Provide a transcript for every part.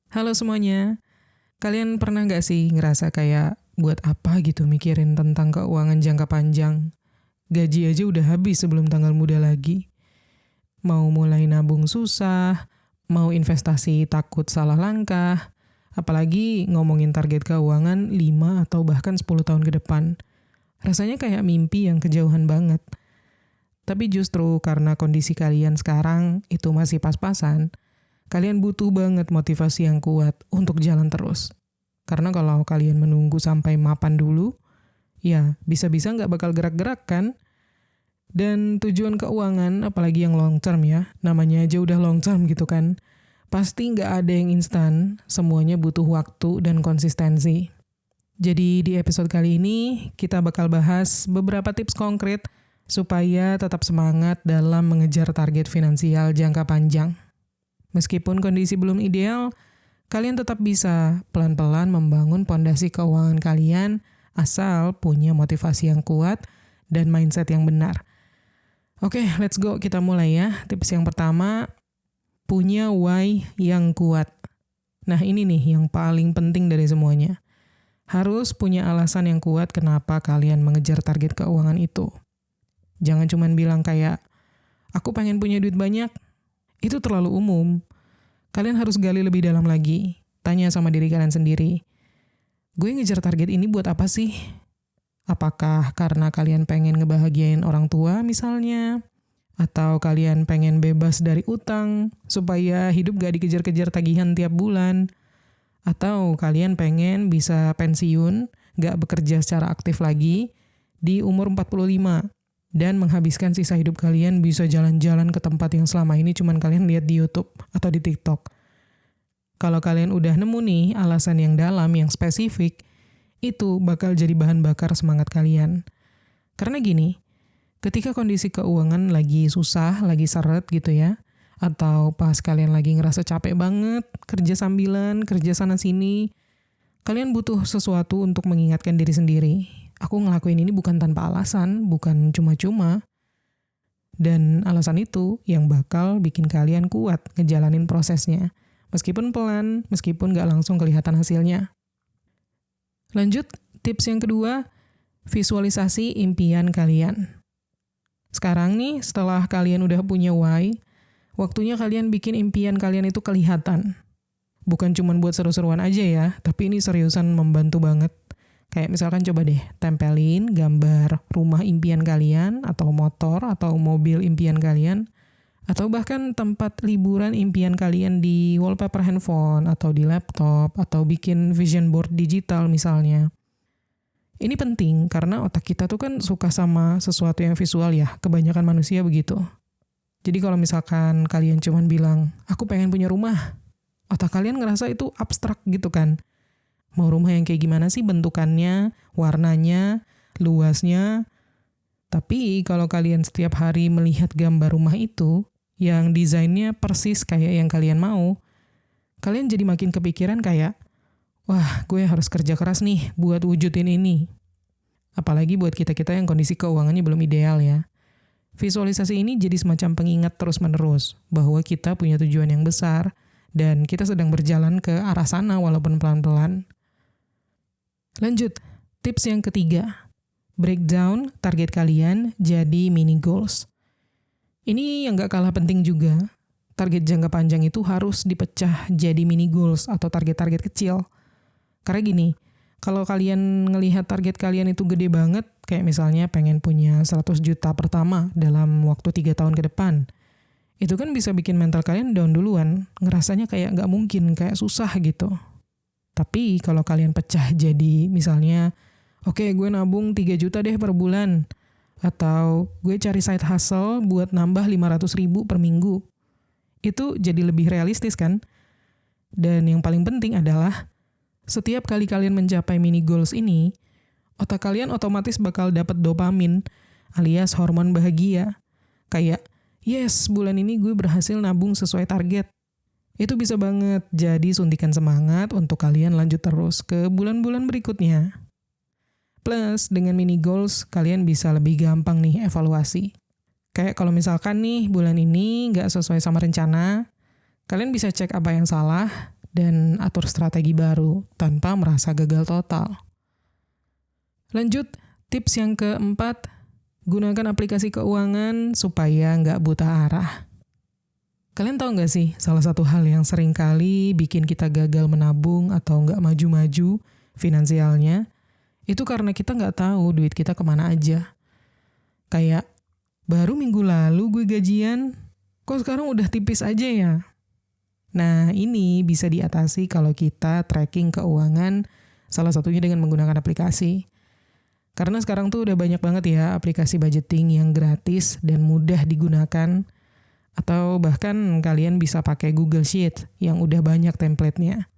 Halo semuanya, kalian pernah nggak sih ngerasa kayak buat apa gitu mikirin tentang keuangan jangka panjang? Gaji aja udah habis sebelum tanggal muda lagi. Mau mulai nabung susah, mau investasi takut salah langkah, apalagi ngomongin target keuangan 5 atau bahkan 10 tahun ke depan. Rasanya kayak mimpi yang kejauhan banget. Tapi justru karena kondisi kalian sekarang itu masih pas-pasan, kalian butuh banget motivasi yang kuat untuk jalan terus. Karena kalau kalian menunggu sampai mapan dulu, ya bisa-bisa nggak bakal gerak-gerak kan? Dan tujuan keuangan, apalagi yang long term ya, namanya aja udah long term gitu kan, pasti nggak ada yang instan, semuanya butuh waktu dan konsistensi. Jadi di episode kali ini, kita bakal bahas beberapa tips konkret supaya tetap semangat dalam mengejar target finansial jangka panjang. Meskipun kondisi belum ideal, kalian tetap bisa pelan-pelan membangun pondasi keuangan kalian asal punya motivasi yang kuat dan mindset yang benar. Oke, let's go. Kita mulai ya. Tips yang pertama, punya why yang kuat. Nah, ini nih yang paling penting dari semuanya. Harus punya alasan yang kuat kenapa kalian mengejar target keuangan itu. Jangan cuma bilang kayak, aku pengen punya duit banyak. Itu terlalu umum. Kalian harus gali lebih dalam lagi. Tanya sama diri kalian sendiri. Gue ngejar target ini buat apa sih? Apakah karena kalian pengen ngebahagiain orang tua misalnya? Atau kalian pengen bebas dari utang supaya hidup gak dikejar-kejar tagihan tiap bulan? Atau kalian pengen bisa pensiun, gak bekerja secara aktif lagi di umur 45? Dan menghabiskan sisa hidup kalian bisa jalan-jalan ke tempat yang selama ini cuman kalian lihat di YouTube atau di TikTok. Kalau kalian udah nemu nih alasan yang dalam, yang spesifik, itu bakal jadi bahan bakar semangat kalian. Karena gini, ketika kondisi keuangan lagi susah, lagi seret gitu ya, atau pas kalian lagi ngerasa capek banget, kerja sambilan, kerja sana-sini, kalian butuh sesuatu untuk mengingatkan diri sendiri. Aku ngelakuin ini bukan tanpa alasan, bukan cuma-cuma. Dan alasan itu yang bakal bikin kalian kuat ngejalanin prosesnya. Meskipun pelan, meskipun gak langsung kelihatan hasilnya. Lanjut, tips yang kedua, visualisasi impian kalian. Sekarang nih, setelah kalian udah punya why, waktunya kalian bikin impian kalian itu kelihatan. Bukan cuma buat seru-seruan aja ya, tapi ini seriusan membantu banget. Kayak misalkan coba deh, tempelin gambar rumah impian kalian, atau motor, atau mobil impian kalian, atau bahkan tempat liburan impian kalian di wallpaper handphone, atau di laptop, atau bikin vision board digital misalnya. Ini penting karena otak kita tuh kan suka sama sesuatu yang visual ya, kebanyakan manusia begitu. Jadi kalau misalkan kalian cuman bilang, aku pengen punya rumah, otak kalian ngerasa itu abstrak gitu kan. Mau rumah yang kayak gimana sih bentukannya, warnanya, luasnya. Tapi kalau kalian setiap hari melihat gambar rumah itu, yang desainnya persis kayak yang kalian mau, kalian jadi makin kepikiran kayak, wah gue harus kerja keras nih buat wujudin ini. Apalagi buat kita-kita yang kondisi keuangannya belum ideal ya. Visualisasi ini jadi semacam pengingat terus-menerus bahwa kita punya tujuan yang besar dan kita sedang berjalan ke arah sana walaupun pelan-pelan. Lanjut, tips yang ketiga. Breakdown target kalian jadi mini goals. Ini yang gak kalah penting juga. Target jangka panjang itu harus dipecah jadi mini goals atau target-target kecil. Karena gini, kalau kalian ngelihat target kalian itu gede banget, kayak misalnya pengen punya 100 juta pertama dalam waktu 3 tahun ke depan, itu kan bisa bikin mental kalian down duluan, ngerasanya kayak gak mungkin, kayak susah gitu. Tapi kalau kalian pecah jadi misalnya, oke, gue nabung 3 juta deh per bulan. Atau gue cari side hustle buat nambah 500 ribu per minggu. Itu jadi lebih realistis kan? Dan yang paling penting adalah, setiap kali kalian mencapai mini goals ini, otak kalian otomatis bakal dapat dopamin alias hormon bahagia. Kayak, yes, bulan ini gue berhasil nabung sesuai target. Itu bisa banget jadi suntikan semangat untuk kalian lanjut terus ke bulan-bulan berikutnya. Plus, dengan mini goals, kalian bisa lebih gampang nih evaluasi. Kayak kalau misalkan nih bulan ini nggak sesuai sama rencana, kalian bisa cek apa yang salah dan atur strategi baru tanpa merasa gagal total. Lanjut, tips yang keempat, gunakan aplikasi keuangan supaya nggak buta arah. Kalian tahu nggak sih, salah satu hal yang sering kali bikin kita gagal menabung atau nggak maju-maju finansialnya, itu karena kita nggak tahu duit kita kemana aja. Kayak, baru minggu lalu gue gajian, kok sekarang udah tipis aja ya? Nah, ini bisa diatasi kalau kita tracking keuangan, salah satunya dengan menggunakan aplikasi. Karena sekarang tuh udah banyak banget ya aplikasi budgeting yang gratis dan mudah digunakan. Atau bahkan kalian bisa pakai Google Sheet yang udah banyak template-nya.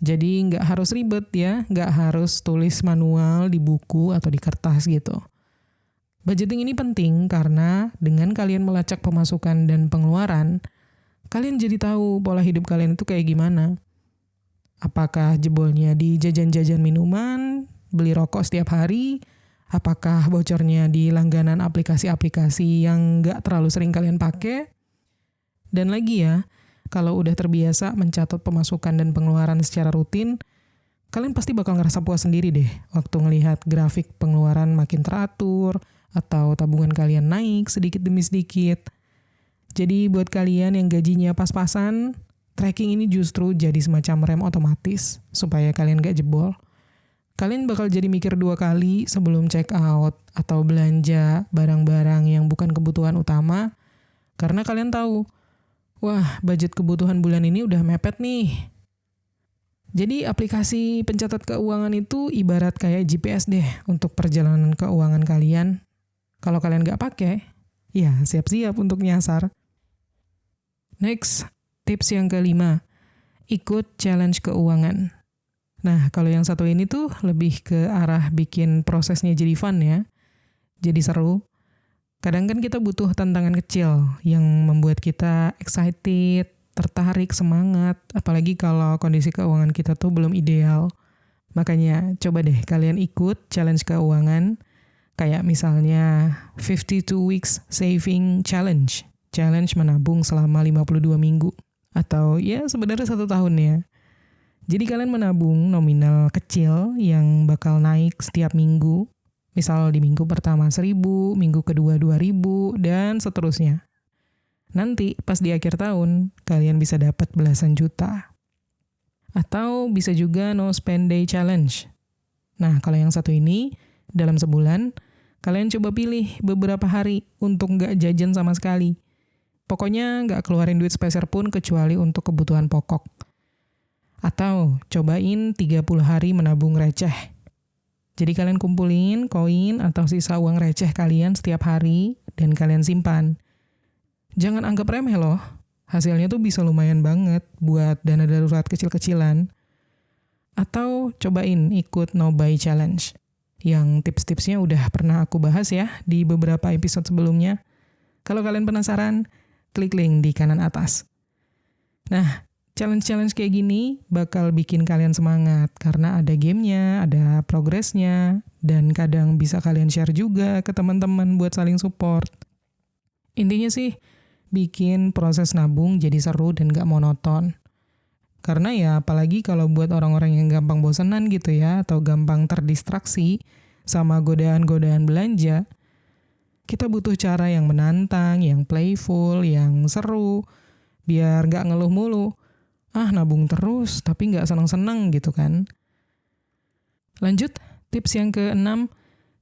Jadi nggak harus ribet ya, nggak harus tulis manual di buku atau di kertas gitu. Budgeting ini penting karena dengan kalian melacak pemasukan dan pengeluaran, kalian jadi tahu pola hidup kalian itu kayak gimana. Apakah jebolnya di jajan-jajan minuman, beli rokok setiap hari, apakah bocornya di langganan aplikasi-aplikasi yang nggak terlalu sering kalian pakai. Dan lagi ya, kalau udah terbiasa mencatat pemasukan dan pengeluaran secara rutin, kalian pasti bakal ngerasa puas sendiri deh waktu ngelihat grafik pengeluaran makin teratur atau tabungan kalian naik sedikit demi sedikit. Jadi buat kalian yang gajinya pas-pasan, tracking ini justru jadi semacam rem otomatis supaya kalian gak jebol. Kalian bakal jadi mikir 2 kali sebelum check out atau belanja barang-barang yang bukan kebutuhan utama, karena kalian tahu, wah budget kebutuhan bulan ini udah mepet nih. Jadi aplikasi pencatat keuangan itu ibarat kayak GPS deh untuk perjalanan keuangan kalian. Kalau kalian gak pakai, ya siap-siap untuk nyasar. Next, tips yang kelima, ikut challenge keuangan. Nah, kalau yang satu ini tuh lebih ke arah bikin prosesnya jadi fun ya. Jadi seru. Kadang kan kita butuh tantangan kecil yang membuat kita excited, tertarik, semangat. Apalagi kalau kondisi keuangan kita tuh belum ideal. Makanya coba deh kalian ikut challenge keuangan. Kayak misalnya 52 Weeks Saving Challenge. Challenge menabung selama 52 minggu. Atau ya sebenarnya 1 tahun ya. Jadi kalian menabung nominal kecil yang bakal naik setiap minggu. Misal di minggu pertama 1.000, minggu kedua 2.000, dan seterusnya. Nanti pas di akhir tahun, kalian bisa dapat belasan juta. Atau bisa juga no spend day challenge. Nah, kalau yang satu ini, dalam sebulan, kalian coba pilih beberapa hari untuk nggak jajan sama sekali. Pokoknya nggak keluarin duit sepeser pun kecuali untuk kebutuhan pokok. Atau cobain 30 hari menabung receh. Jadi kalian kumpulin koin atau sisa uang receh kalian setiap hari dan kalian simpan. Jangan anggap remeh loh. Hasilnya tuh bisa lumayan banget buat dana darurat kecil-kecilan. Atau cobain ikut no buy challenge. Yang tips-tipsnya udah pernah aku bahas ya di beberapa episode sebelumnya. Kalau kalian penasaran, klik link di kanan atas. Nah, challenge-challenge kayak gini bakal bikin kalian semangat karena ada gamenya, ada progresnya, dan kadang bisa kalian share juga ke teman-teman buat saling support. Intinya sih, bikin proses nabung jadi seru dan gak monoton. Karena ya apalagi kalau buat orang-orang yang gampang bosenan gitu ya, atau gampang terdistraksi sama godaan-godaan belanja, kita butuh cara yang menantang, yang playful, yang seru, biar gak ngeluh mulu. Nabung terus tapi nggak seneng-seneng gitu kan. Lanjut, tips yang ke-6,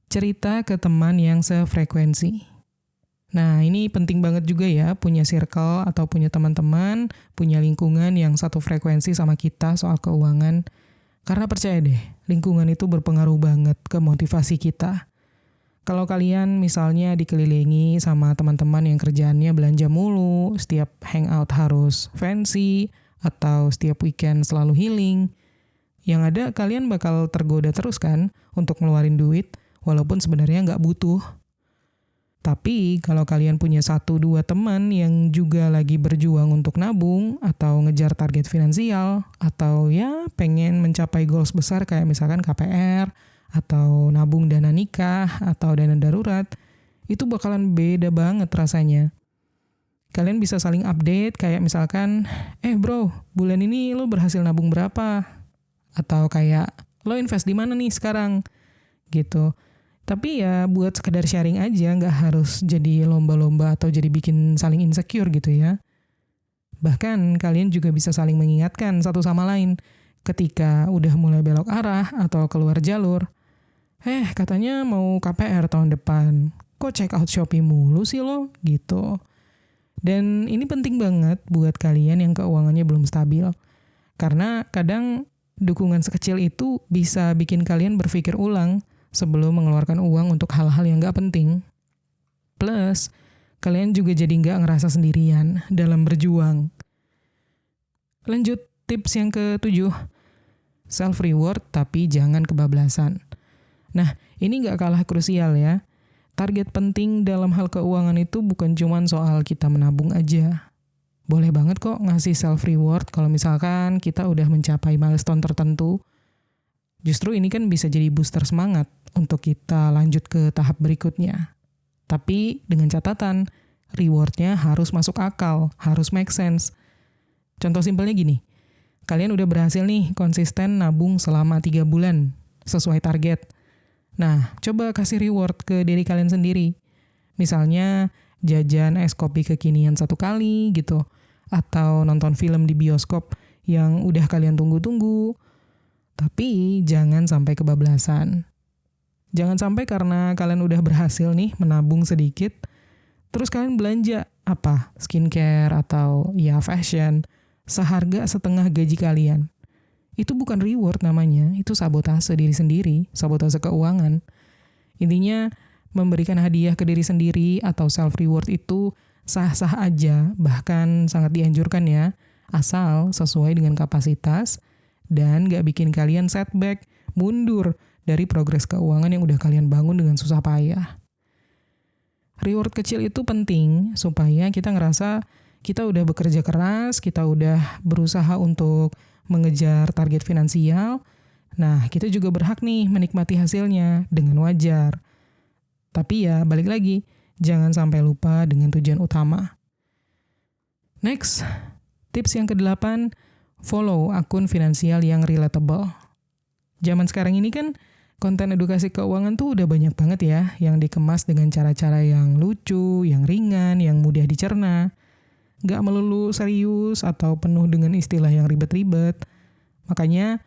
cerita ke teman yang sefrekuensi. Nah, ini penting banget juga ya, punya circle atau punya teman-teman, punya lingkungan yang satu frekuensi sama kita soal keuangan. Karena percaya deh, lingkungan itu berpengaruh banget ke motivasi kita. Kalau kalian misalnya dikelilingi sama teman-teman yang kerjaannya belanja mulu, setiap hangout harus fancy, atau setiap weekend selalu healing, yang ada kalian bakal tergoda terus kan untuk ngeluarin duit walaupun sebenarnya nggak butuh. Tapi kalau kalian punya 1-2 teman yang juga lagi berjuang untuk nabung atau ngejar target finansial atau ya pengen mencapai goals besar kayak misalkan KPR atau nabung dana nikah atau dana darurat, itu bakalan beda banget rasanya. Kalian bisa saling update kayak misalkan, bro, bulan ini lo berhasil nabung berapa? Atau kayak, lo invest di mana nih sekarang? Gitu. Tapi ya buat sekedar sharing aja, nggak harus jadi lomba-lomba atau jadi bikin saling insecure gitu ya. Bahkan kalian juga bisa saling mengingatkan satu sama lain ketika udah mulai belok arah atau keluar jalur. Katanya mau KPR tahun depan. Kok check out Shopee mulu sih lo? Gitu. Dan ini penting banget buat kalian yang keuangannya belum stabil. Karena kadang dukungan sekecil itu bisa bikin kalian berpikir ulang sebelum mengeluarkan uang untuk hal-hal yang gak penting. Plus, kalian juga jadi gak ngerasa sendirian dalam berjuang. Lanjut, tips yang ke-7. Self-reward tapi jangan kebablasan. Nah, ini gak kalah krusial ya. Target penting dalam hal keuangan itu bukan cuma soal kita menabung aja. Boleh banget kok ngasih self-reward kalau misalkan kita udah mencapai milestone tertentu. Justru ini kan bisa jadi booster semangat untuk kita lanjut ke tahap berikutnya. Tapi dengan catatan, rewardnya harus masuk akal, harus make sense. Contoh simpelnya gini, kalian udah berhasil nih konsisten nabung selama 3 bulan, sesuai target. Nah, coba kasih reward ke diri kalian sendiri. Misalnya, jajan es kopi kekinian 1 kali gitu. Atau nonton film di bioskop yang udah kalian tunggu-tunggu. Tapi jangan sampai kebablasan. Jangan sampai karena kalian udah berhasil nih menabung sedikit, terus kalian belanja apa? Skincare atau ya fashion, seharga setengah gaji kalian. Itu bukan reward namanya, itu sabotase diri sendiri, sabotase keuangan. Intinya, memberikan hadiah ke diri sendiri atau self-reward itu sah-sah aja, bahkan sangat dianjurkan ya, asal sesuai dengan kapasitas dan gak bikin kalian setback, mundur dari progres keuangan yang udah kalian bangun dengan susah payah. Reward kecil itu penting supaya kita ngerasa kita udah bekerja keras, kita udah berusaha untuk mengejar target finansial. Nah, kita juga berhak nih menikmati hasilnya dengan wajar. Tapi ya, balik lagi, jangan sampai lupa dengan tujuan utama. Next, tips yang ke-8, follow akun finansial yang relatable. Zaman sekarang ini kan konten edukasi keuangan tuh udah banyak banget ya, yang dikemas dengan cara-cara yang lucu, yang ringan, yang mudah dicerna. Gak melulu serius atau penuh dengan istilah yang ribet-ribet. Makanya,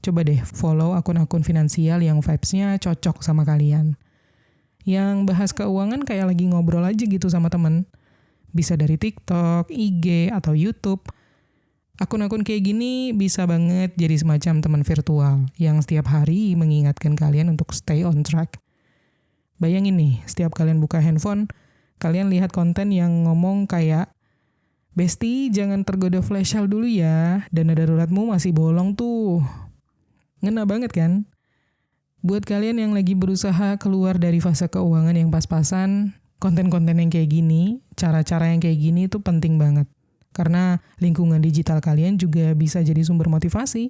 coba deh follow akun-akun finansial yang vibes-nya cocok sama kalian. Yang bahas keuangan kayak lagi ngobrol aja gitu sama temen. Bisa dari TikTok, IG, atau YouTube. Akun-akun kayak gini bisa banget jadi semacam teman virtual yang setiap hari mengingatkan kalian untuk stay on track. Bayangin nih, setiap kalian buka handphone, kalian lihat konten yang ngomong kayak, "Besti, jangan tergoda flash sale dulu ya, dana daruratmu masih bolong tuh." Ngena banget kan? Buat kalian yang lagi berusaha keluar dari fase keuangan yang pas-pasan, konten-konten yang kayak gini, cara-cara yang kayak gini itu penting banget. Karena lingkungan digital kalian juga bisa jadi sumber motivasi.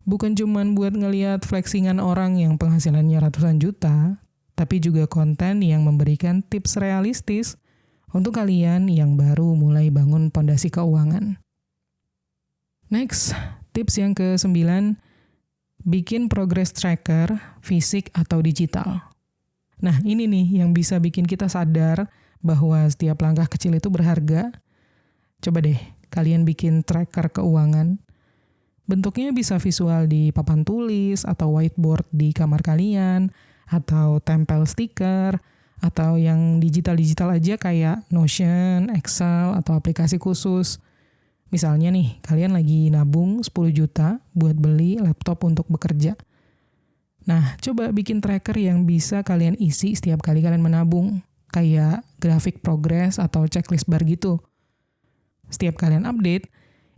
Bukan cuman buat ngeliat flexingan orang yang penghasilannya ratusan juta, tapi juga konten yang memberikan tips realistis untuk kalian yang baru mulai bangun pondasi keuangan. Next, tips yang ke-9, bikin progress tracker, fisik atau digital. Nah, ini nih yang bisa bikin kita sadar bahwa setiap langkah kecil itu berharga. Coba deh, kalian bikin tracker keuangan. Bentuknya bisa visual di papan tulis atau whiteboard di kamar kalian, atau tempel stiker, atau yang digital-digital aja kayak Notion, Excel, atau aplikasi khusus. Misalnya nih, kalian lagi nabung 10 juta buat beli laptop untuk bekerja. Nah, coba bikin tracker yang bisa kalian isi setiap kali kalian menabung, kayak grafik progress atau checklist bar gitu. Setiap kalian update,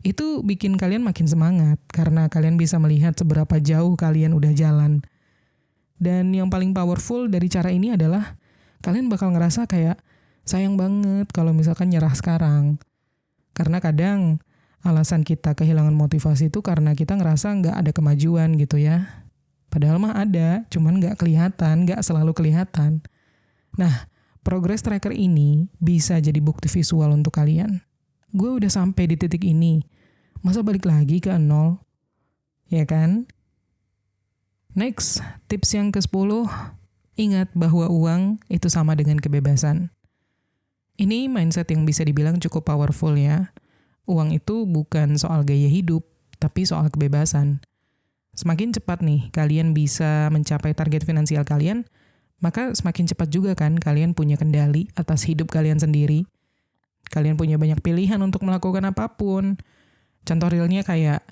itu bikin kalian makin semangat, karena kalian bisa melihat seberapa jauh kalian udah jalan. Dan yang paling powerful dari cara ini adalah kalian bakal ngerasa kayak sayang banget kalau misalkan nyerah sekarang. Karena kadang alasan kita kehilangan motivasi itu karena kita ngerasa nggak ada kemajuan gitu ya. Padahal mah ada, cuman nggak kelihatan, nggak selalu kelihatan. Nah, Progress tracker ini bisa jadi bukti visual untuk kalian. Gue udah sampai di titik ini, masa balik lagi ke nol? Ya kan? Next, tips yang ke-10, ingat bahwa uang itu sama dengan kebebasan. Ini mindset yang bisa dibilang cukup powerful ya. Uang itu bukan soal gaya hidup, tapi soal kebebasan. Semakin cepat nih kalian bisa mencapai target finansial kalian, maka semakin cepat juga kan kalian punya kendali atas hidup kalian sendiri. Kalian punya banyak pilihan untuk melakukan apapun. Contoh realnya kayak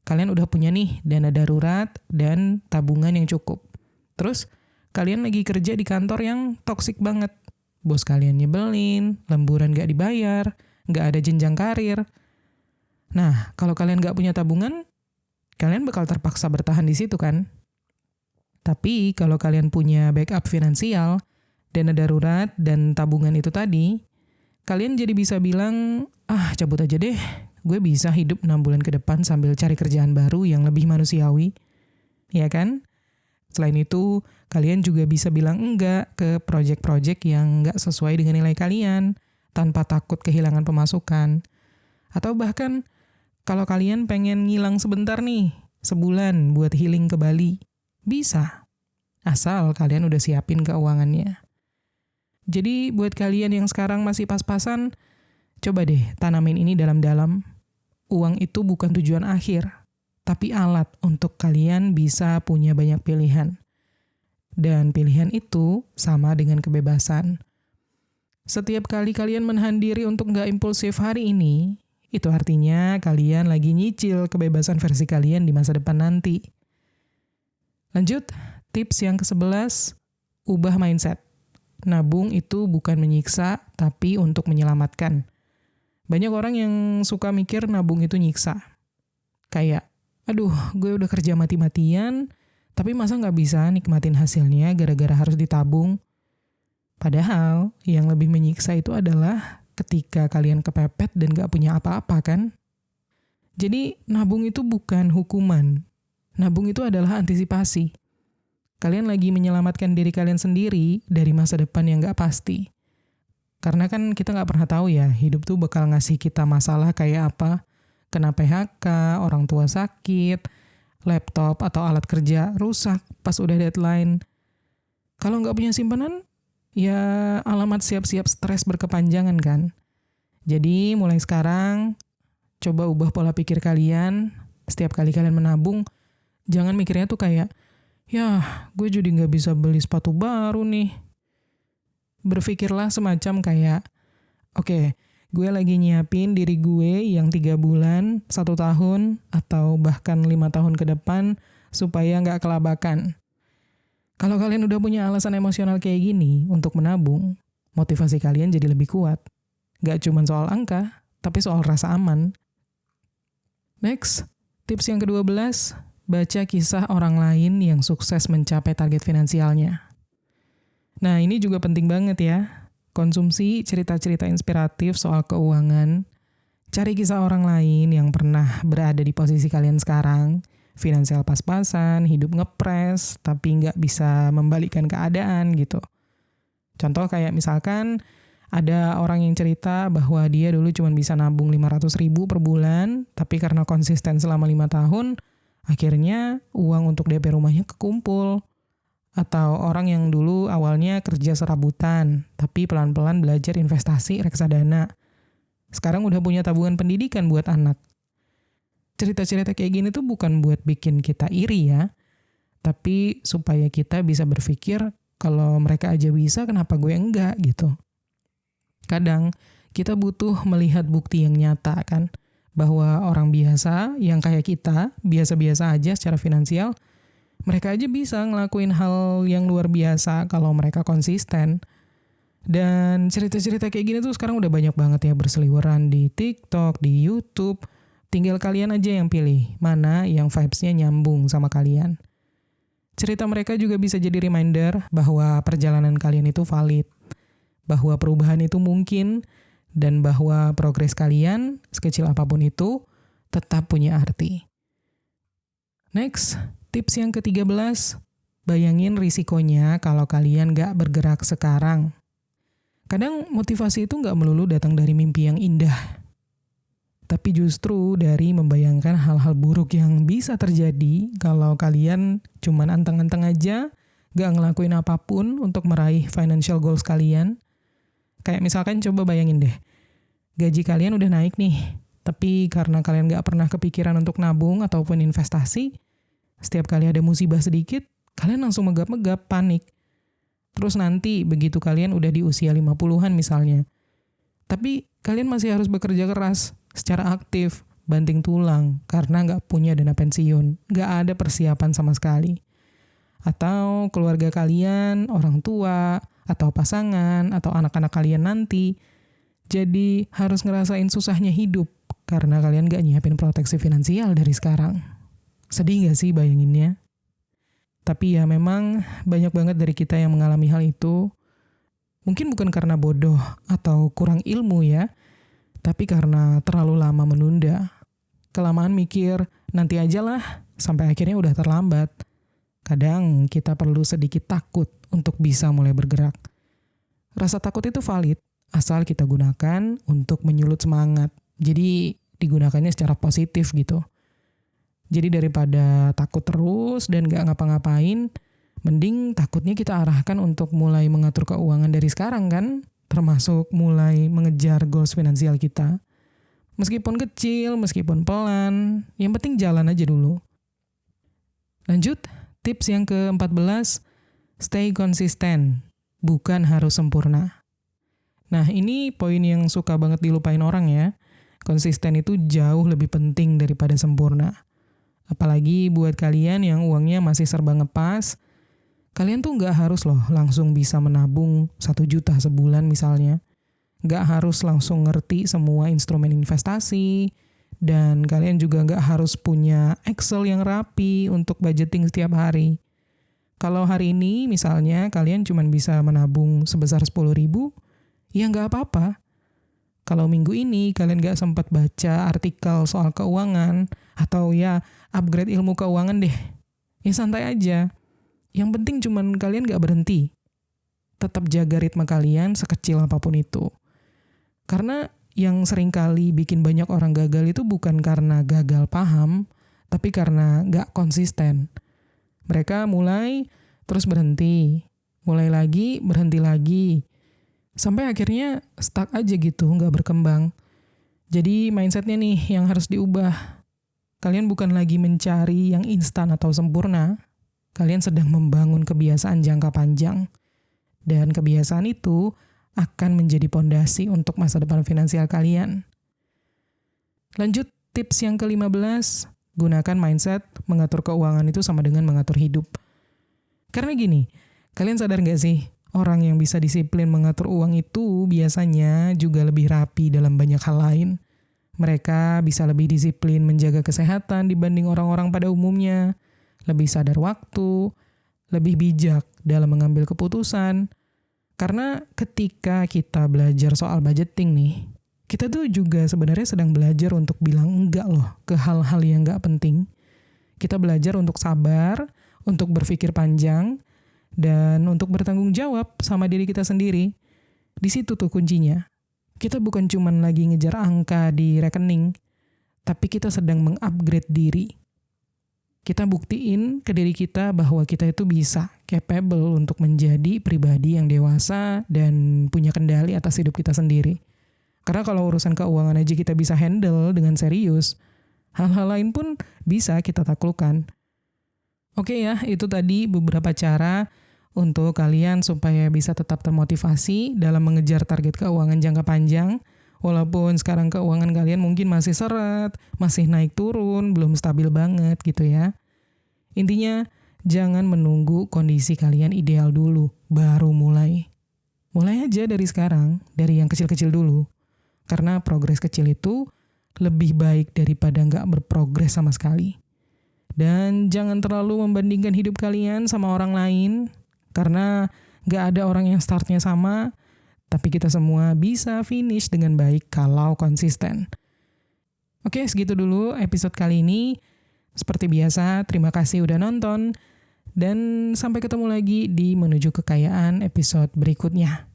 kalian udah punya nih dana darurat dan tabungan yang cukup. Terus kalian lagi kerja di kantor yang toksik banget. Bos kalian nyebelin, lemburan gak dibayar, gak ada jenjang karir. Nah, kalau kalian gak punya tabungan, kalian bakal terpaksa bertahan di situ kan? Tapi kalau kalian punya backup finansial, dana darurat, dan tabungan itu tadi, kalian jadi bisa bilang, cabut aja deh, gue bisa hidup 6 bulan ke depan sambil cari kerjaan baru yang lebih manusiawi. Ya kan? Selain itu, kalian juga bisa bilang enggak ke project-project yang enggak sesuai dengan nilai kalian, tanpa takut kehilangan pemasukan. Atau bahkan, kalau kalian pengen ngilang sebentar nih, sebulan buat healing ke Bali, bisa. Asal kalian udah siapin keuangannya. Jadi buat kalian yang sekarang masih pas-pasan, coba deh tanamin ini dalam-dalam. Uang itu bukan tujuan akhir, tapi alat untuk kalian bisa punya banyak pilihan. Dan pilihan itu sama dengan kebebasan. Setiap kali kalian menahan diri untuk nggak impulsif hari ini, itu artinya kalian lagi nyicil kebebasan versi kalian di masa depan nanti. Lanjut, tips yang ke-11, ubah mindset. Nabung itu bukan menyiksa, tapi untuk menyelamatkan. Banyak orang yang suka mikir nabung itu nyiksa. Kayak, aduh, gue udah kerja mati-matian, tapi masa nggak bisa nikmatin hasilnya gara-gara harus ditabung? Padahal, yang lebih menyiksa itu adalah ketika kalian kepepet dan nggak punya apa-apa kan? Jadi, nabung itu bukan hukuman. Nabung itu adalah antisipasi. Kalian lagi menyelamatkan diri kalian sendiri dari masa depan yang nggak pasti. Karena kan kita nggak pernah tahu ya, hidup tuh bakal ngasih kita masalah kayak apa. Kena PHK, orang tua sakit, laptop atau alat kerja rusak pas udah deadline. Kalau nggak punya simpanan, ya alamat siap-siap stres berkepanjangan kan. Jadi mulai sekarang, coba ubah pola pikir kalian. Setiap kali kalian menabung, jangan mikirnya tuh kayak, ya gue jadi nggak bisa beli sepatu baru nih. Berpikirlah semacam kayak, oke, gue lagi nyiapin diri gue yang 3 bulan, 1 tahun, atau bahkan 5 tahun ke depan supaya nggak kelabakan. Kalau kalian udah punya alasan emosional kayak gini untuk menabung, motivasi kalian jadi lebih kuat. Nggak cuma soal angka, tapi soal rasa aman. Next, tips yang ke-12, baca kisah orang lain yang sukses mencapai target finansialnya. Nah, ini juga penting banget ya. Konsumsi cerita-cerita inspiratif soal keuangan. Cari kisah orang lain yang pernah berada di posisi kalian sekarang. Finansial pas-pasan, hidup ngepres, tapi nggak bisa membalikkan keadaan gitu. Contoh kayak misalkan ada orang yang cerita bahwa dia dulu cuma bisa nabung 500.000 per bulan, tapi karena konsisten selama 5 tahun, akhirnya uang untuk DP rumahnya kekumpul. Atau orang yang dulu awalnya kerja serabutan, tapi pelan-pelan belajar investasi reksadana. Sekarang udah punya tabungan pendidikan buat anak. Cerita-cerita kayak gini tuh bukan buat bikin kita iri ya, tapi supaya kita bisa berpikir kalau mereka aja bisa, kenapa gue enggak gitu. Kadang kita butuh melihat bukti yang nyata kan, bahwa orang biasa yang kayak kita, biasa-biasa aja secara finansial, mereka aja bisa ngelakuin hal yang luar biasa kalau mereka konsisten. Dan cerita-cerita kayak gini tuh sekarang udah banyak banget ya berseliweran di TikTok, di YouTube. Tinggal kalian aja yang pilih mana yang vibes-nya nyambung sama kalian. Cerita mereka juga bisa jadi reminder bahwa perjalanan kalian itu valid, bahwa perubahan itu mungkin, dan bahwa progres kalian, sekecil apapun itu, tetap punya arti. Next, tips yang ke-13, bayangin risikonya kalau kalian gak bergerak sekarang. Kadang motivasi itu nggak melulu datang dari mimpi yang indah, tapi justru dari membayangkan hal-hal buruk yang bisa terjadi kalau kalian cuman anteng-anteng aja, nggak ngelakuin apapun untuk meraih financial goals kalian. Kayak misalkan coba bayangin deh, gaji kalian udah naik nih, tapi karena kalian nggak pernah kepikiran untuk nabung ataupun investasi, setiap kali ada musibah sedikit, kalian langsung megap-megap, panik. Terus nanti begitu kalian udah di usia 50-an misalnya. Tapi kalian masih harus bekerja keras, secara aktif, banting tulang, karena nggak punya dana pensiun, nggak ada persiapan sama sekali. Atau keluarga kalian, orang tua, atau pasangan, atau anak-anak kalian nanti, jadi harus ngerasain susahnya hidup, karena kalian nggak nyiapin proteksi finansial dari sekarang. Sedih nggak sih bayanginnya? Tapi ya memang banyak banget dari kita yang mengalami hal itu. Mungkin bukan karena bodoh atau kurang ilmu ya, tapi karena terlalu lama menunda. Kelamaan mikir, nanti aja lah, sampai akhirnya udah terlambat. Kadang kita perlu sedikit takut untuk bisa mulai bergerak. Rasa takut itu valid, asal kita gunakan untuk menyulut semangat. Jadi digunakannya secara positif gitu. Jadi daripada takut terus dan gak ngapa-ngapain, mending takutnya kita arahkan untuk mulai mengatur keuangan dari sekarang kan, termasuk mulai mengejar goals finansial kita. Meskipun kecil, meskipun pelan, yang penting jalan aja dulu. Lanjut, tips yang ke-14, stay konsisten, bukan harus sempurna. Nah ini poin yang suka banget dilupain orang ya, konsisten itu jauh lebih penting daripada sempurna. Apalagi buat kalian yang uangnya masih serba ngepas, kalian tuh nggak harus loh langsung bisa menabung 1 juta sebulan misalnya. Nggak harus langsung ngerti semua instrumen investasi, dan kalian juga nggak harus punya Excel yang rapi untuk budgeting setiap hari. Kalau hari ini misalnya kalian cuma bisa menabung sebesar 10.000, ya nggak apa-apa. Kalau minggu ini kalian nggak sempat baca artikel soal keuangan, atau ya upgrade ilmu keuangan deh, ya santai aja. Yang penting cuman kalian nggak berhenti. Tetap jaga ritme kalian sekecil apapun itu. Karena yang seringkali bikin banyak orang gagal itu bukan karena gagal paham, tapi karena nggak konsisten. Mereka mulai, terus berhenti. Mulai lagi, berhenti lagi. Sampai akhirnya stuck aja gitu, nggak berkembang. Jadi mindsetnya nih yang harus diubah. Kalian bukan lagi mencari yang instan atau sempurna. Kalian sedang membangun kebiasaan jangka panjang. Dan kebiasaan itu akan menjadi pondasi untuk masa depan finansial kalian. Lanjut, tips yang ke-15, gunakan mindset mengatur keuangan itu sama dengan mengatur hidup. Karena gini, kalian sadar nggak sih? Orang yang bisa disiplin mengatur uang itu biasanya juga lebih rapi dalam banyak hal lain. Mereka bisa lebih disiplin menjaga kesehatan dibanding orang-orang pada umumnya, lebih sadar waktu, lebih bijak dalam mengambil keputusan. Karena ketika kita belajar soal budgeting nih, kita tuh juga sebenarnya sedang belajar untuk bilang enggak loh ke hal-hal yang enggak penting. Kita belajar untuk sabar, untuk berpikir panjang, dan untuk bertanggung jawab sama diri kita sendiri. Di situ tuh kuncinya. Kita bukan cuman lagi ngejar angka di rekening, tapi kita sedang mengupgrade diri. Kita buktiin ke diri kita bahwa kita itu bisa, capable untuk menjadi pribadi yang dewasa dan punya kendali atas hidup kita sendiri. Karena kalau urusan keuangan aja kita bisa handle dengan serius, hal-hal lain pun bisa kita taklukkan. Oke ya, itu tadi beberapa cara untuk kalian supaya bisa tetap termotivasi dalam mengejar target keuangan jangka panjang. Walaupun sekarang keuangan kalian mungkin masih seret, masih naik turun, belum stabil banget gitu ya. Intinya, jangan menunggu kondisi kalian ideal dulu, baru mulai. Mulai aja dari sekarang, dari yang kecil-kecil dulu. Karena progres kecil itu lebih baik daripada nggak berprogres sama sekali. Dan jangan terlalu membandingkan hidup kalian sama orang lain, karena nggak ada orang yang startnya sama, tapi kita semua bisa finish dengan baik kalau konsisten. Oke, segitu dulu episode kali ini. Seperti biasa, terima kasih udah nonton, dan sampai ketemu lagi di Menuju Kekayaan episode berikutnya.